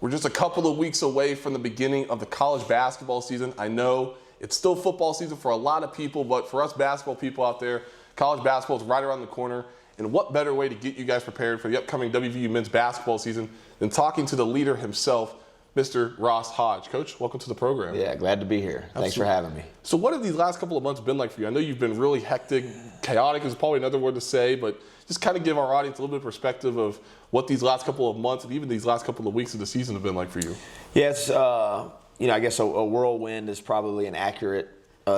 We're just a couple of weeks away from the beginning of the college basketball season. I know it's still football season for a lot of people, but for us basketball people out there, college basketball is right around the corner. And what better way to get you guys prepared for the upcoming WVU men's basketball season than talking to the leader himself, Mr. Ross Hodge. Coach, welcome to the program. Yeah, glad to be here. Thanks for having me. So what have these last couple of months been like for you? I know you've been really hectic. Chaotic is probably another word to say, but just kind of give our audience a little bit of perspective of what these last couple of months and even these last couple of weeks of the season have been like for you. Yes, I guess a whirlwind is probably an accurate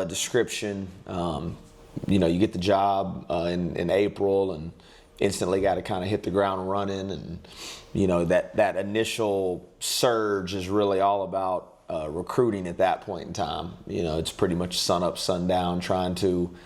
description. You get the job in April and instantly got to kind of hit the ground running, and that initial surge is really all about recruiting at that point in time. It's pretty much sun up, sundown, trying to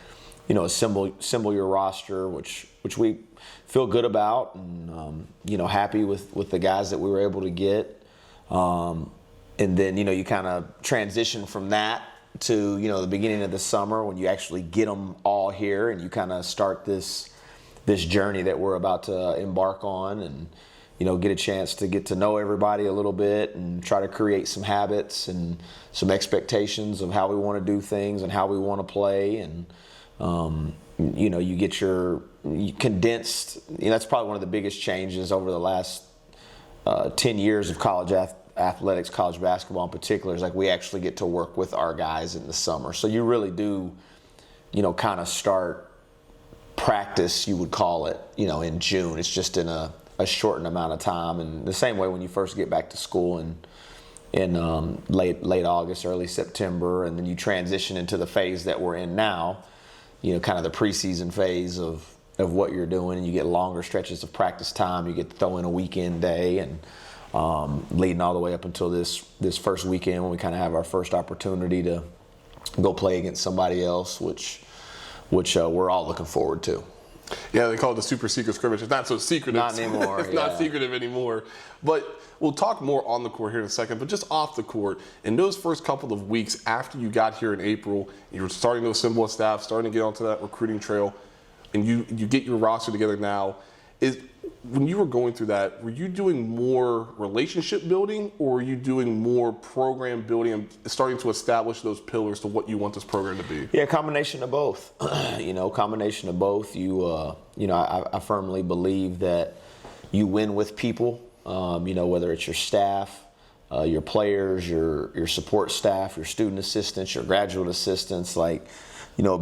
assemble your roster, which we feel good about, and happy with the guys that we were able to get, and then you kind of transition from that to the beginning of the summer when you actually get them all here and you kind of start this journey that we're about to embark on, and get a chance to get to know everybody a little bit and try to create some habits and some expectations of how we want to do things and how we want to play. And you get your condensed. That's probably one of the biggest changes over the last 10 years of college athletics, college basketball in particular, is like we actually get to work with our guys in the summer. So you really do, kind of start practice, you would call it, in June. It's just in a shortened amount of time. And the same way when you first get back to school in late August, early September, and then you transition into the phase that we're in now, kind of the preseason phase of what you're doing, and you get longer stretches of practice time. You get to throw in a weekend day, and leading all the way up until this first weekend when we kind of have our first opportunity to go play against somebody else, which we're all looking forward to. Yeah, they call it the super secret scrimmage. It's not so secretive. Not anymore. It's not secretive anymore. But we'll talk more on the court here in a second. But just off the court, in those first couple of weeks after you got here in April, you were starting to assemble a staff, starting to get onto that recruiting trail, and you get your roster together now. When you were going through that, were you doing more relationship building, or were you doing more program building and starting to establish those pillars to what you want this program to be? Yeah, combination of both. Combination of both. I firmly believe that you win with people. Whether it's your staff, your players, your support staff, your student assistants, your graduate assistants. A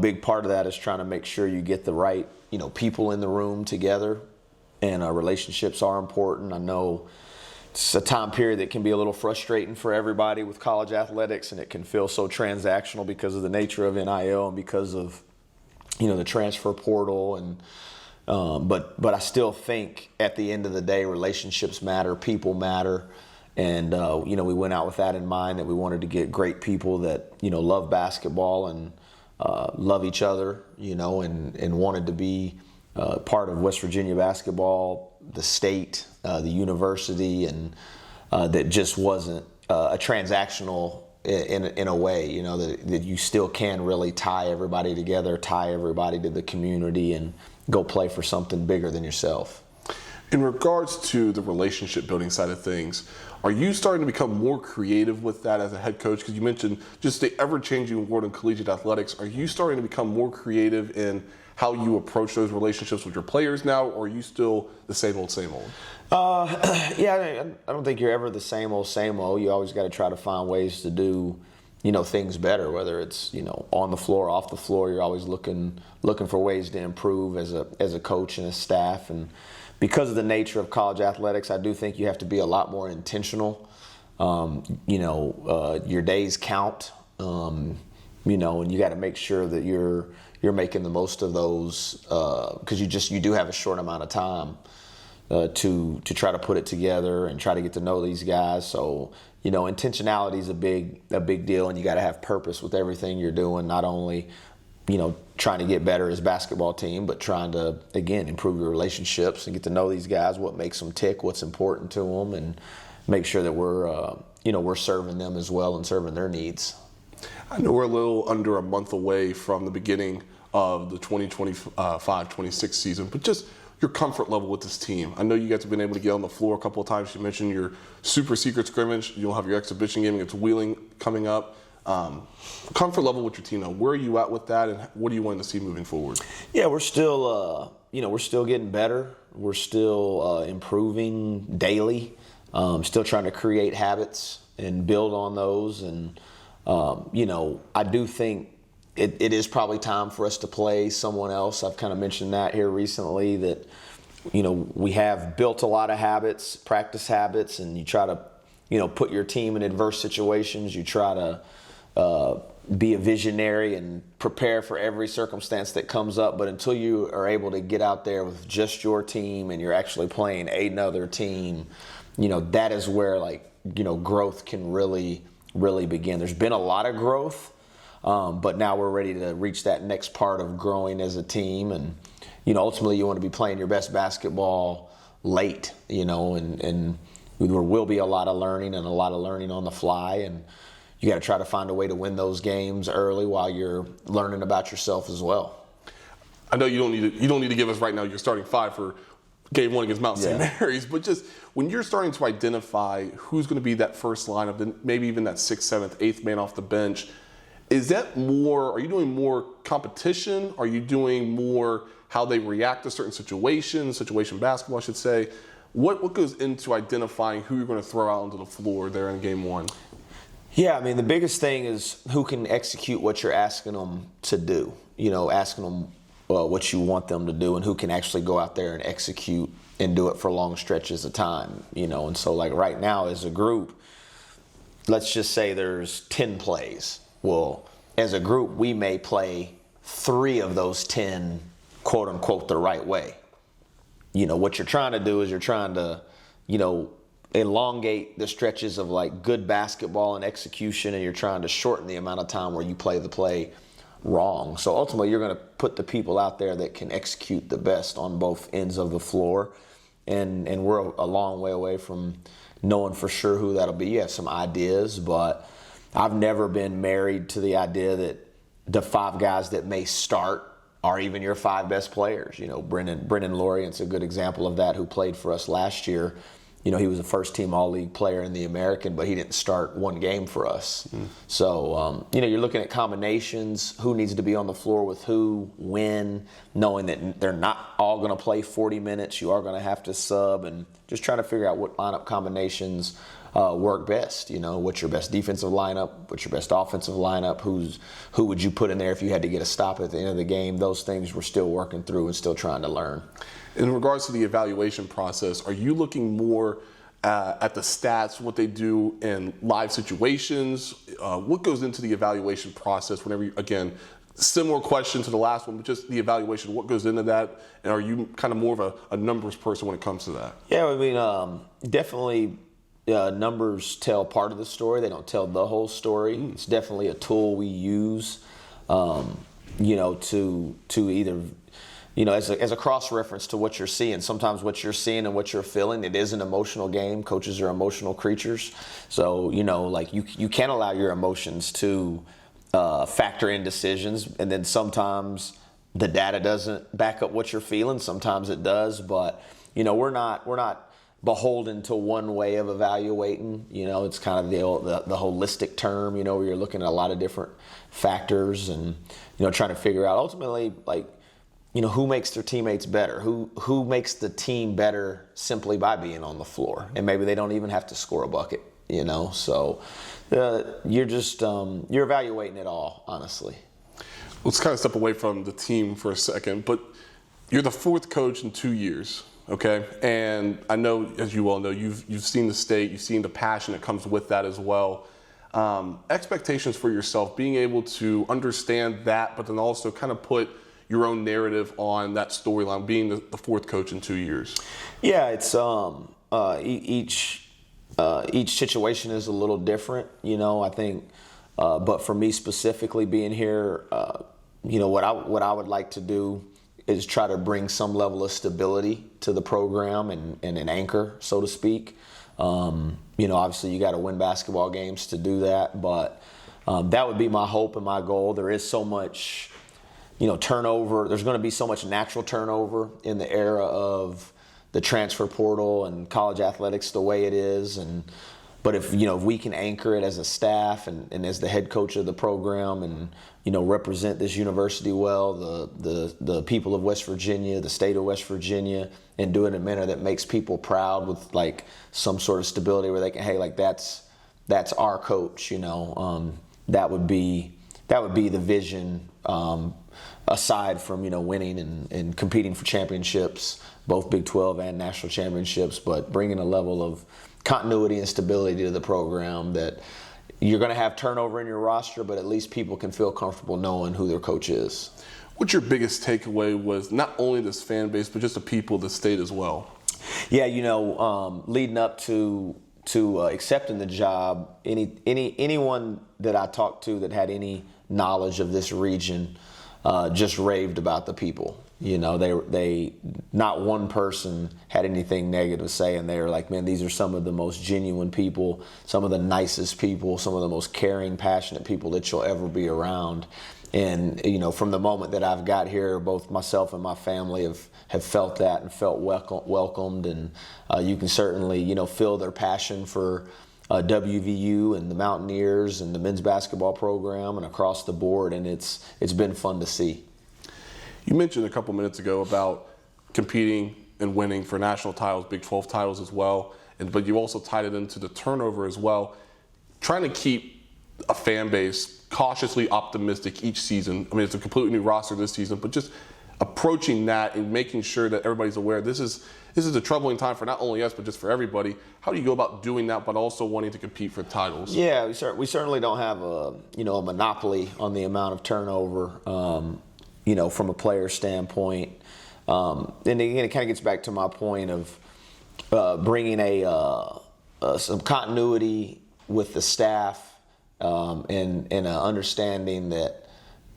big part of that is trying to make sure you get the right people in the room together. And relationships are important. I know it's a time period that can be a little frustrating for everybody with college athletics, and it can feel so transactional because of the nature of NIL and because of the transfer portal. And but I still think at the end of the day, relationships matter, people matter, and we went out with that in mind, that we wanted to get great people that love basketball and love each other, and wanted to be part of West Virginia basketball, the state, the university, and that just wasn't a transactional in a way, that you still can really tie everybody together, tie everybody to the community, and go play for something bigger than yourself. In regards to the relationship building side of things, are you starting to become more creative with that as a head coach? Because you mentioned just the ever-changing world in collegiate athletics. Are you starting to become more creative in how you approach those relationships with your players now, or are you still the same old, same old? I don't think you're ever the same old, same old. You always got to try to find ways to do, things better, whether it's, on the floor, off the floor. You're always looking for ways to improve as a coach and a staff. And because of the nature of college athletics, I do think you have to be a lot more intentional. Your days count, and you got to make sure that you're making the most of those, because you do have a short amount of time to try to put it together and try to get to know these guys. So intentionality is a big deal, and you got to have purpose with everything you're doing. Not only trying to get better as a basketball team, but trying to again improve your relationships and get to know these guys, what makes them tick, what's important to them, and make sure that we're serving them as well and serving their needs. I know we're a little under a month away from the beginning of the 2025-26 season, but just your comfort level with this team. I know you guys have been able to get on the floor a couple of times. You mentioned your super secret scrimmage. You'll have your exhibition game against Wheeling coming up. Comfort level with your team now. Where are you at with that, and what do you want to see moving forward? Yeah, we're still, we're still getting better. We're still improving daily. Still trying to create habits and build on those. And, I do think it is probably time for us to play someone else. I've kind of mentioned that here recently that, we have built a lot of habits, practice habits, and you try to, put your team in adverse situations. You try to be a visionary and prepare for every circumstance that comes up. But until you are able to get out there with just your team and you're actually playing another team, that is where growth can really, really begin. There's been a lot of growth. But now we're ready to reach that next part of growing as a team. And, ultimately you want to be playing your best basketball late, and there will be a lot of learning and a lot of learning on the fly. And you got to try to find a way to win those games early while you're learning about yourself as well. I know you don't need to give us right now your starting five for game one against Mount St. Mary's, but just when you're starting to identify who's going to be that first lineup, maybe even that 6th, 7th, 8th man off the bench, is that more, are you doing more competition? Are you doing more how they react to certain situations, situation basketball, I should say? What goes into identifying who you're going to throw out onto the floor there in game one? Yeah, the biggest thing is who can execute what you're asking them to do, asking them what you want them to do, and who can actually go out there and execute and do it for long stretches of time, And so right now as a group, let's just say there's 10 plays. Well, as a group, we may play 3 of those 10, quote unquote, the right way. What you're trying to do is you're trying to, elongate the stretches of good basketball and execution, and you're trying to shorten the amount of time where you play the play wrong. So ultimately, you're going to put the people out there that can execute the best on both ends of the floor. And we're a long way away from knowing for sure who that'll be. You have some ideas, but I've never been married to the idea that the 5 guys that may start are even your 5 best players. Brennan Lorient's a good example of that, who played for us last year. He was a first-team All-League player in the American, but he didn't start one game for us. So, you're looking at combinations, who needs to be on the floor with who, when, knowing that they're not all going to play 40 minutes. You are going to have to sub, and just trying to figure out what lineup combinations work best. What's your best defensive lineup? What's your best offensive lineup? Who would you put in there if you had to get a stop at the end of the game? Those things we're still working through and still trying to learn. In regards to the evaluation process, are you looking more at the stats, what they do in live situations? What goes into the evaluation process whenever you, again, similar question to the last one, but just the evaluation, what goes into that? And are you kind of more of a numbers person when it comes to that? Yeah, definitely numbers tell part of the story. They don't tell the whole story. It's definitely a tool we use, to either, as a cross-reference to what you're seeing. Sometimes what you're seeing and what you're feeling, it is an emotional game. Coaches are emotional creatures. So, you can't allow your emotions to factor in decisions. And then sometimes the data doesn't back up what you're feeling. Sometimes it does. But, we're not beholden to one way of evaluating. It's kind of the holistic term, where you're looking at a lot of different factors and, trying to figure out ultimately, who makes their teammates better? Who makes the team better simply by being on the floor? And maybe they don't even have to score a bucket, So you're just you're evaluating it all, honestly. Let's kind of step away from the team for a second, but you're the 4th coach in 2 years, okay? And I know, as you all know, you've seen the state, you've seen the passion that comes with that as well. Expectations for yourself, being able to understand that, but then also kind of put your own narrative on that storyline, being the 4th coach in 2 years? Yeah, it's each situation is a little different, I think. But for me specifically, being here, what I would like to do is try to bring some level of stability to the program and an anchor, so to speak. Obviously you got to win basketball games to do that, but that would be my hope and my goal. There is so much turnover. There's going to be so much natural turnover in the era of the transfer portal and college athletics the way it is. But if we can anchor it as a staff and as the head coach of the program and represent this university well, the people of West Virginia, the state of West Virginia, and do it in a manner that makes people proud with like some sort of stability where they can, hey, like that's our coach, that would be the vision, aside from winning and competing for championships, both Big 12 and national championships, but bringing a level of continuity and stability to the program that you're going to have turnover in your roster, but at least people can feel comfortable knowing who their coach is. What's your biggest takeaway was not only this fan base, but just the people of the state as well? Yeah, leading up to accepting the job, anyone that I talked to that had any knowledge of this region just raved about the people. They not one person had anything negative to say, and they were like, man, these are some of the most genuine people, some of the nicest people, some of the most caring, passionate people that you'll ever be around. And from the moment that I've got here, both myself and my family have felt that and felt welcomed, and you can certainly feel their passion for WVU and the Mountaineers and the men's basketball program and across the board, and it's been fun to see. You mentioned a couple minutes ago about competing and winning for national titles, Big 12 titles as well, but you also tied it into the turnover as well. Trying to keep a fan base cautiously optimistic each season. I mean, it's a completely new roster this season, but just approaching that and making sure that everybody's aware this is a troubling time for not only us, but just for everybody. How do you go about doing that, but also wanting to compete for titles? Yeah, we certainly don't have a monopoly on the amount of turnover. From a player standpoint. And again, it kind of gets back to my point of bringing some continuity with the staff and an understanding that,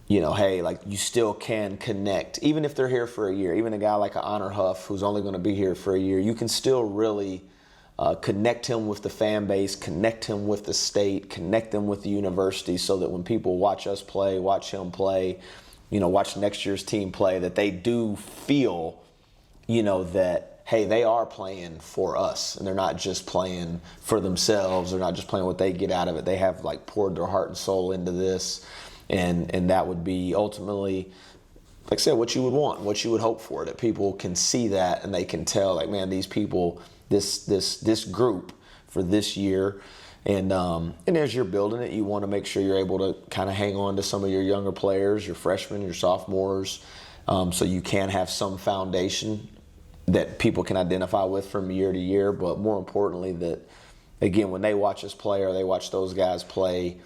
hey, like you still can connect. Even if they're here for a year, even a guy like Honor Huff who's only going to be here for a year, you can still really connect him with the fan base, connect him with the state, connect them with the university so that when people watch us play, watch him play, watch next year's team play, that they do feel, that, hey, they are playing for us and they're not just playing for themselves. They're not just playing what they get out of it. They have like poured their heart and soul into this. And that would be ultimately, like I said, what you would want, what you would hope for, that people can see that and they can tell, like, man, these people, this group for this year. And as you're building it, you want to make sure you're able to kind of hang on to some of your younger players, your freshmen, your sophomores, so you can have some foundation that people can identify with from year to year. But more importantly, that, again, when they watch us play or they watch those guys play,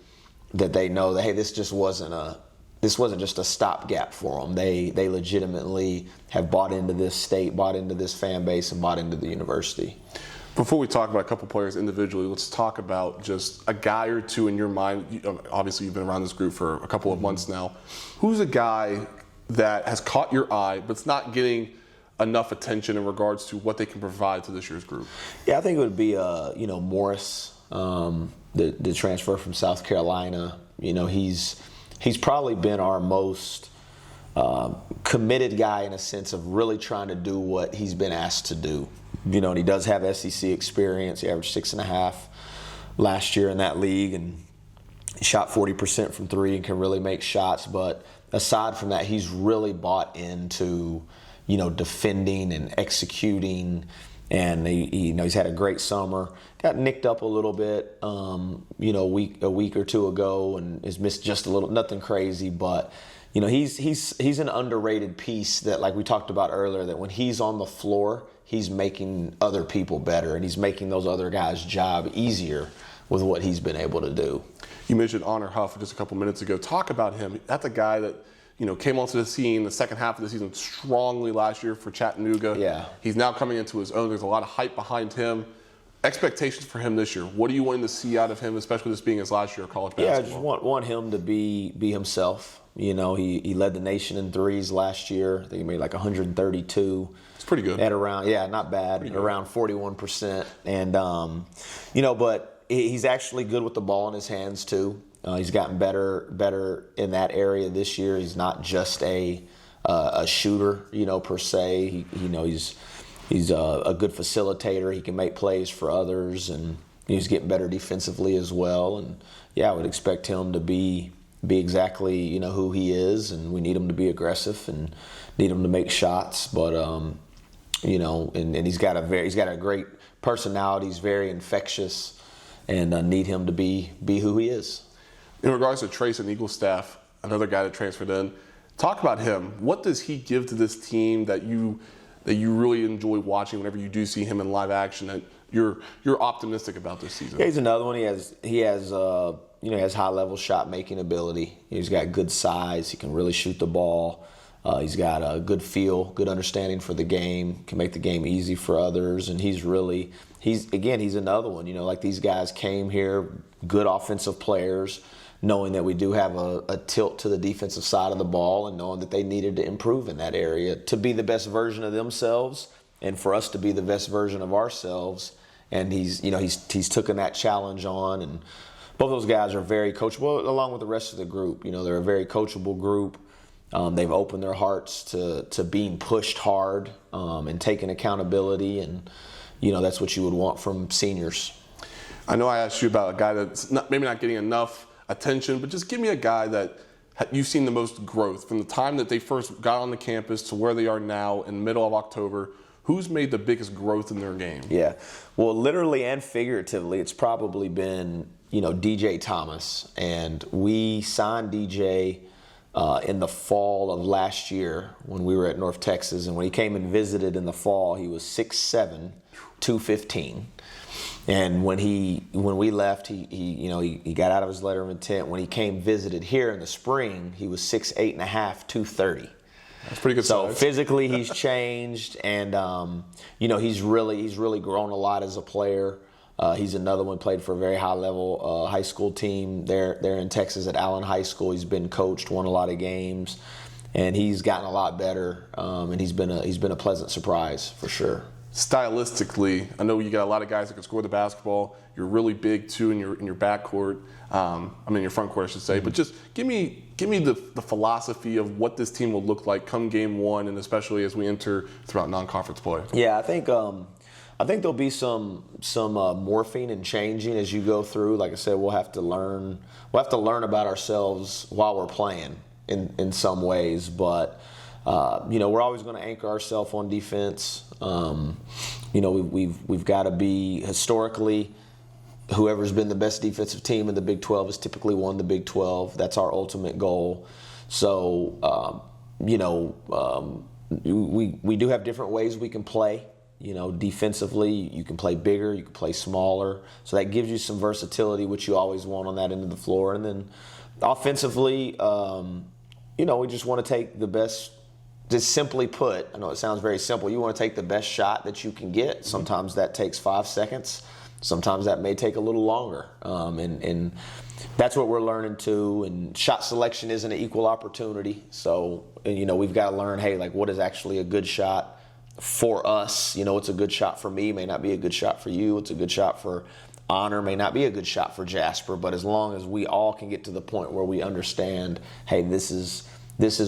that they know that, hey, this wasn't just a stopgap for them. They legitimately have bought into this state, bought into this fan base, and bought into the university. Before we talk about a couple players individually, let's talk about just a guy or two in your mind. Obviously, you've been around this group for a couple of months now. Who's a guy that has caught your eye but's not getting enough attention in regards to what they can provide to this year's group? Yeah, I think it would be Morris, the transfer from South Carolina. He's probably been our most committed guy in a sense of really trying to do what he's been asked to do. And he does have SEC experience. He averaged 6.5 last year in that league, and he shot 40% from three and can really make shots. But aside from that, he's really bought into, defending and executing. And he's had a great summer. Got nicked up a little bit, a week or two ago, and has missed just a little. Nothing crazy, but he's an underrated piece that, like we talked about earlier, that when he's on the floor, he's making other people better, and he's making those other guys' job easier with what he's been able to do. You mentioned Honor Huff just a couple minutes ago. Talk about him. That's a guy that came onto the scene the second half of the season strongly last year for Chattanooga. Yeah. He's now coming into his own. There's a lot of hype behind him. Expectations for him this year. What are you wanting to see out of him, especially this being his last year of college basketball? Yeah, I just want him to be himself. He led the nation in threes last year. I think he made like 132. It's pretty good. At around, not bad, around 41%. And, but he's actually good with the ball in his hands too. He's gotten better in that area this year. He's not just a shooter, per se. He's a good facilitator. He can make plays for others, and he's getting better defensively as well. And yeah, I would expect him to be exactly who he is, and we need him to be aggressive and need him to make shots. But and he's got a great personality. He's very infectious, and need him to be who he is. In regards to Treysen Eaglestaff, another guy that transferred in, talk about him. What does he give to this team that you really enjoy watching whenever you do see him in live action, that you're optimistic about this season? Yeah, he's another one. He has high level shot making ability. He's got good size. He can really shoot the ball. He's got a good feel, good understanding for the game. Can make the game easy for others, and he's another one. Like these guys came here, good offensive players, knowing that we do have a tilt to the defensive side of the ball, and knowing that they needed to improve in that area to be the best version of themselves, and for us to be the best version of ourselves. And he's taken that challenge on, and both those guys are very coachable, along with the rest of the group. They're a very coachable group. They've opened their hearts to being pushed hard and taking accountability, and that's what you would want from seniors. I know I asked you about a guy that's maybe not getting enough attention, but just give me a guy that you've seen the most growth from the time that they first got on the campus to where they are now in the middle of October. Who's made the biggest growth in their game? Yeah, well, literally and figuratively, it's probably been DJ Thomas, and we signed DJ in the fall of last year when we were at North Texas, and when he came and visited in the fall, he was 6'7", 215. And when we left, he got out of his letter of intent. When he came visited here in the spring, he was 6'8.5", 230. That's pretty good So size. physically, he's changed, and he's really grown a lot as a player. He's another one, played for a very high level high school team there in Texas at Allen High School. He's been coached, won a lot of games, and he's gotten a lot better. And he's been a pleasant surprise for sure. Stylistically, I know you got a lot of guys that can score the basketball. You're really big too in your backcourt. Your front court, I should say. Mm-hmm. But just give me the philosophy of what this team will look like come game one, and especially as we enter throughout non-conference play. Yeah, I think there'll be some morphing and changing as you go through. Like I said, we'll have to learn about ourselves while we're playing in some ways, but we're always going to anchor ourselves on defense. We've got to be, historically, whoever's been the best defensive team in the Big 12 has typically won the Big 12. That's our ultimate goal. So we do have different ways we can play. Defensively, you can play bigger, you can play smaller. So that gives you some versatility, which you always want on that end of the floor. And then offensively, we just want to take the best. Just simply put, I know it sounds very simple. You want to take the best shot that you can get. Sometimes that takes 5 seconds. Sometimes that may take a little longer. And that's what we're learning too. And shot selection isn't an equal opportunity. So, we've got to learn, hey, like, what is actually a good shot for us? It's a good shot for me, may not be a good shot for you. It's a good shot for Honor, may not be a good shot for Jasper. But as long as we all can get to the point where we understand, hey, this is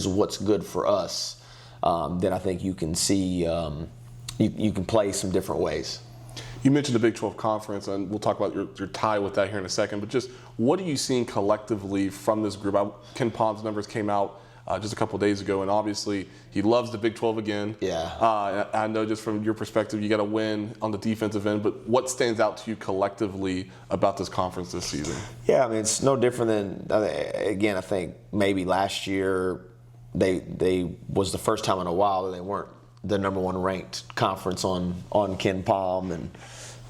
what's good for us, then I think you can see you can play some different ways. You mentioned the Big 12 Conference, and we'll talk about your tie with that here in a second, but just what are you seeing collectively from this group? Ken Palm's numbers came out just a couple of days ago, and obviously he loves the Big 12 again. Yeah. I know just from your perspective, you got to win on the defensive end, but what stands out to you collectively about this conference this season? Yeah, it's no different than, again, I think maybe last year they was the first time in a while that they weren't the number one ranked conference on Ken Palm, and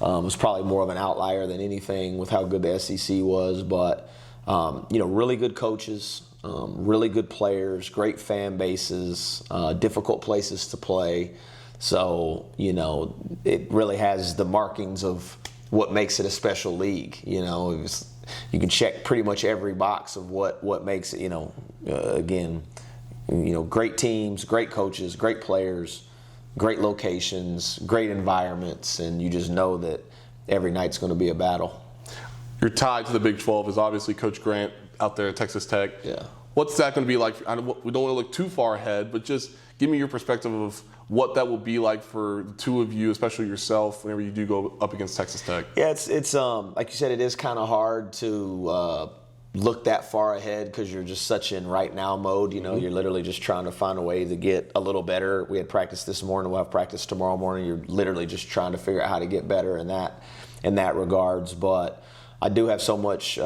it was probably more of an outlier than anything with how good the SEC was. But really good coaches, really good players, great fan bases, difficult places to play. So it really has the markings of what makes it a special league. You can check pretty much every box of what makes it. Great teams, great coaches, great players, great locations, great environments, and you just know that every night's going to be a battle. Your tie to the Big 12 is obviously Coach Grant out there at Texas Tech. Yeah. What's that going to be like? We don't want to look too far ahead, but just give me your perspective of what that will be like for the two of you, especially yourself, whenever you do go up against Texas Tech. Yeah, it's like you said, it is kind of hard to look that far ahead because you're just such in right now mode. You know, you're literally just trying to find a way to get a little better. We had practice this morning. We'll have practice tomorrow morning. You're literally just trying to figure out how to get better in that regards. But I do have so much,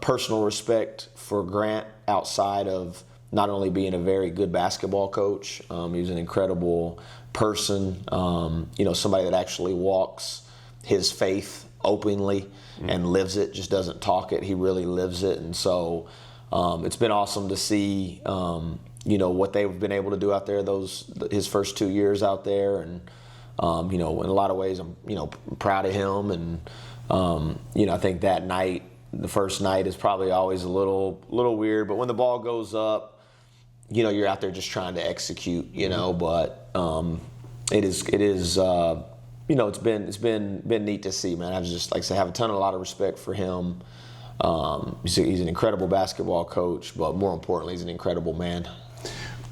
personal respect for Grant outside of not only being a very good basketball coach. He's an incredible person, somebody that actually walks his faith openly and lives it, just doesn't talk it. He really lives it. And so it's been awesome to see, what they've been able to do out there his first 2 years out there. And, in a lot of ways, I'm, proud of him. And, I think that night, the first night is probably always a little weird. But when the ball goes up, you're out there just trying to execute, but it is it's been neat to see, man. I just, like I said, have a lot of respect for him. He's an incredible basketball coach, but more importantly, he's an incredible man.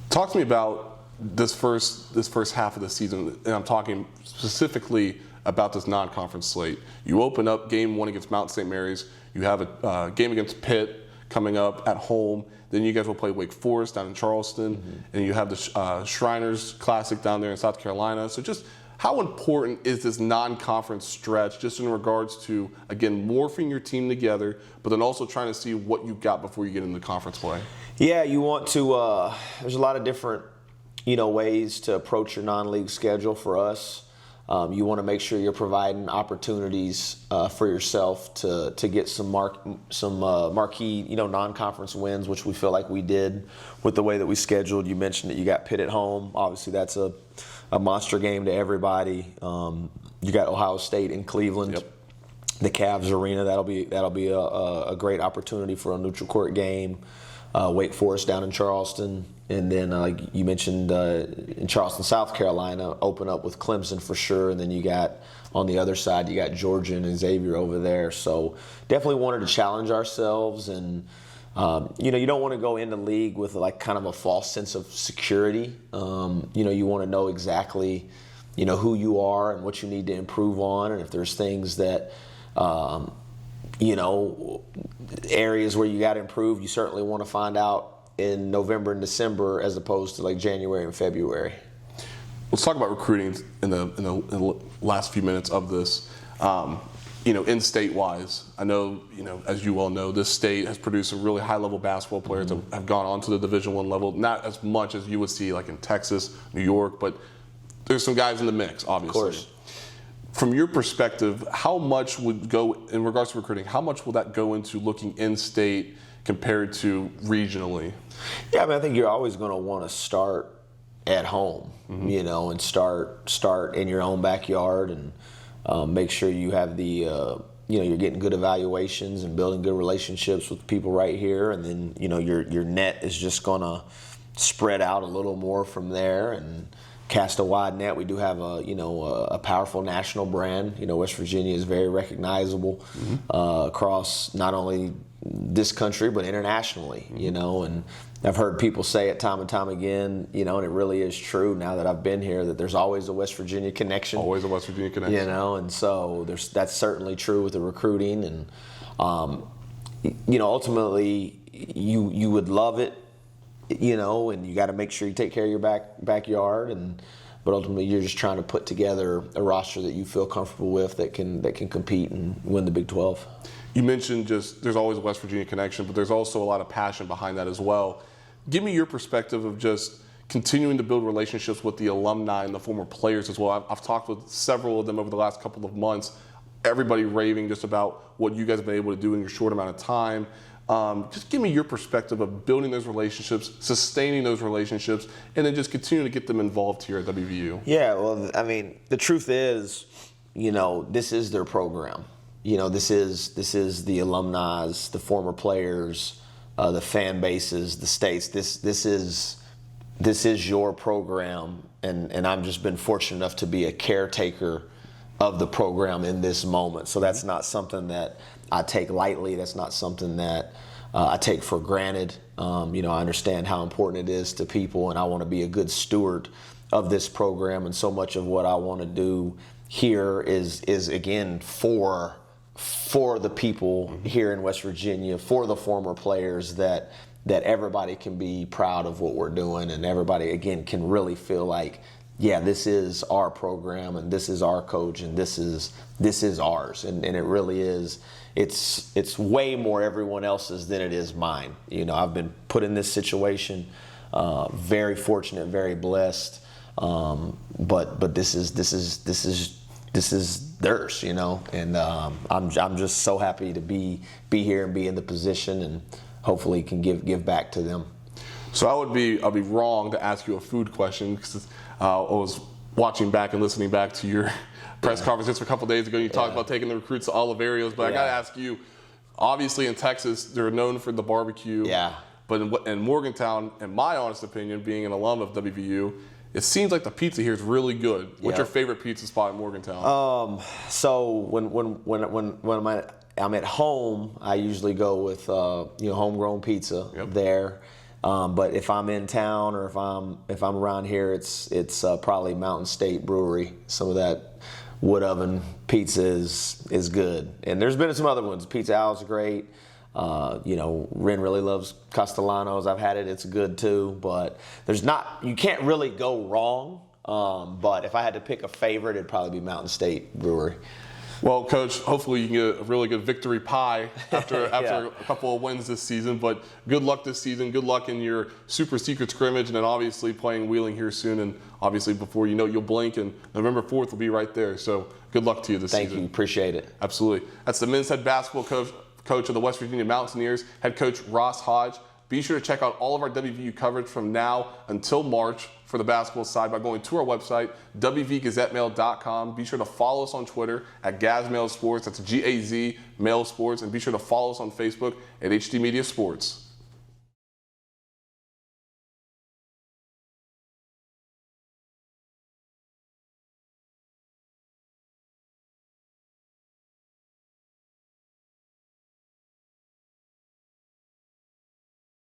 Talk to me about this first half of the season, and I'm talking specifically about this non-conference slate. You open up game 1 against Mount St. Mary's. You have a game against Pitt coming up at home. Then you guys will play Wake Forest down in Charleston, and you have the Shriners Classic down there in South Carolina. So just how important is this non-conference stretch just in regards to, again, morphing your team together, but then also trying to see what you've got before you get into conference play? Yeah, you want to there's a lot of different, ways to approach your non-league schedule for us. You want to make sure you're providing opportunities for yourself to get some marquee, non-conference wins, which we feel like we did with the way that we scheduled. You mentioned that you got Pitt at home. Obviously, that's a monster game to everybody. You got Ohio State in Cleveland, the Cavs arena. That'll be a great opportunity for a neutral court game. Wake Forest down in Charleston. And then, like you mentioned, in Charleston, South Carolina, open up with Clemson for sure. And then you got, on the other side, you got Georgia and Xavier over there. So definitely wanted to challenge ourselves. And, you don't want to go into league with like kind of a false sense of security. You want to know exactly, who you are and what you need to improve on. And if there's things that, areas where you got to improve, you certainly want to find out in November and December as opposed to like January and February. Let's talk about recruiting in the last few minutes of this. In state-wise, I know, as you well know, this state has produced some really high-level basketball players that have gone on to the Division I level. Not as much as you would see like in Texas, New York, but there's some guys in the mix, obviously. Of course. From your perspective, how much would go, in regards to recruiting, how much will that go into looking in-state compared to regionally? Yeah, I think you're always going to want to start at home, and start in your own backyard and make sure you have the, you're getting good evaluations and building good relationships with people right here. And then, your net is just going to spread out a little more from there and cast a wide net. We do have a powerful national brand. West Virginia is very recognizable across not only this country but internationally. And I've heard people say it time and time again, and it really is true now that I've been here, that there's always a West Virginia connection. Always a West Virginia connection. And so that's certainly true with the recruiting. And ultimately you would love it. And you got to make sure you take care of your backyard, but ultimately you're just trying to put together a roster that you feel comfortable with that can compete and win the Big 12. You mentioned just there's always a West Virginia connection, but there's also a lot of passion behind that as well. Give me your perspective of just continuing to build relationships with the alumni and the former players as well. I've talked with several of them over the last couple of months. Everybody raving just about what you guys have been able to do in your short amount of time. Just give me your perspective of building those relationships, sustaining those relationships, and then just continuing to get them involved here at WVU. Yeah, well, the truth is, this is their program. This is the alumni, the former players, the fan bases, the states. This is your program, and I've just been fortunate enough to be a caretaker of the program in this moment. So that's not something that I take lightly. That's not something that I take for granted. You know, I understand how important it is to people, and I want to be a good steward of this program. And so much of what I want to do here is again for the people here in West Virginia, for the former players, that everybody can be proud of what we're doing, and everybody again can really feel like, yeah, this is our program, and this is our coach, and this is ours, and it really is. It's way more everyone else's than it is mine. You know, I've been put in this situation, very fortunate, very blessed, but this is theirs, you know, and I'm just so happy to be here and be in the position, and hopefully can give back to them. So I'll be wrong to ask you a food question, because I was watching back and listening back to your press conference just a couple days ago. You talked about taking the recruits to Oliverios, but I got to ask you, obviously in Texas, they're known for the barbecue. Yeah. But in Morgantown, in my honest opinion, being an alum of WVU, it seems like the pizza here is really good. What's your favorite pizza spot in Morgantown? So when I'm at home, I usually go with homegrown pizza there. But if I'm in town or if I'm around here, it's probably Mountain State Brewery. Some of that wood oven pizza is good, and there's been some other ones. Pizza Owl's great. Ren really loves Castellanos. I've had it; it's good too. But you can't really go wrong. But if I had to pick a favorite, it'd probably be Mountain State Brewery. Well, Coach, hopefully you can get a really good victory pie after a couple of wins this season. But good luck this season. Good luck in your super secret scrimmage, and then obviously playing Wheeling here soon. And obviously before you know it, you'll blink, and November 4th will be right there. So good luck to you this season. Thank you. Appreciate it. Absolutely. That's the men's head basketball coach of the West Virginia Mountaineers, head coach Ross Hodge. Be sure to check out all of our WVU coverage from now until March for the basketball side by going to our website, wvgazettemail.com. Be sure to follow us on Twitter at GazMail Sports. That's G-A-Z Mail Sports. And be sure to follow us on Facebook at HD Media Sports.